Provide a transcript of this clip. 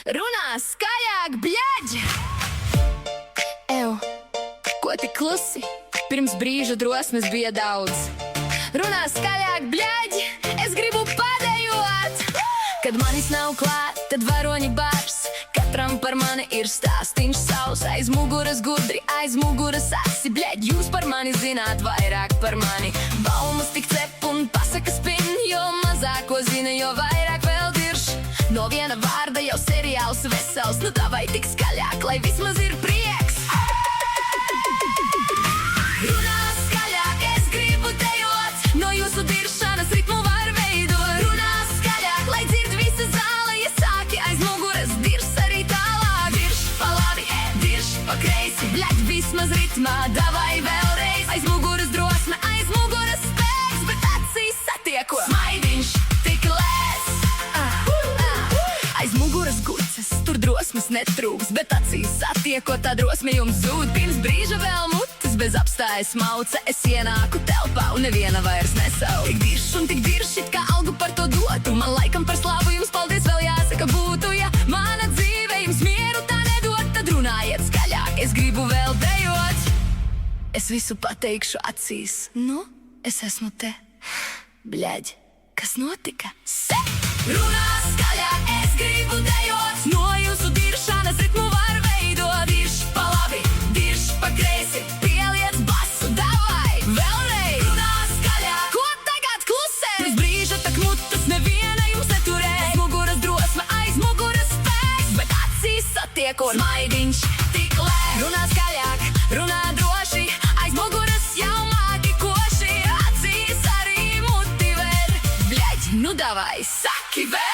Runā skaļāk, bļaģ! Ew, ko tik klusi? Pirms brīža drosmes bija daudz. Runā skaļāk, bļaģ, es gribu padejot! Kad manis nav klāt, tad varoņi bars. Katram par mani ir stāstīns savs. Aiz muguras gudri, aiz muguras asi. Bļaģ, jūs par mani zināt vairāk par mani. Baumas tik cep un pasakas pin. Jo mazāko zina, jo vairāk vēl dirš. No viena vārda jau seriāls vesels. Nu davai tik skaļāk, lai vismaz ir prieks. Runā skaļāk, es gribu dejot. No jūsu diršanas ritmu var veidot. Runā skaļāk, lai dzird visa zāle. Ja sāki aiz muguras, dirs arī tālāk. Dirš pa labi, dirš pa kreisi. Bļaģ, vismaz ritmā, davai vēlreiz. Aiz muguras drosme, aiz muguras spēks. Bet acīs satieko smaidiņš tik lēs. Aiz muguras guces, tur drosmes netrūks. Bet acīs satieko, tā drosme jums zūd. Pirms brīža vēl mutis bez apstājas mauca. Es ienāku telpā un neviena vairs nesauc. Tik dirš un tik dirš, it kā algu par to dotu. Man laikam par slavu jums paldies vēl jāsaka būtu. Ja mana dzīve jums mieru tā nedod, tad runājiet skaļāk, es gribu vēl dejot. Es visu pateikšu acīs. Nu, es esmu te. Bļaģ, kas notika? Runā skaļāk, es gribu dejot. No jūsu diršanas ritmu var veidot. Dirš pa labi, dirš pa kreisi. Pieliec basu, davai, vēlreiz. Runā skaļāk, ko tagad klusē? Pirms brīža tak mutas neviena jums neturēs. Aiz muguras drosme, aiz muguras spēks. Bet acīs satiekot smaidiņš tik lēk. Runā skaļāk, runā droši. Aiz muguras jau māki koši. Acīs arī muti ver. Bļaģ, nu davai, saki vēl!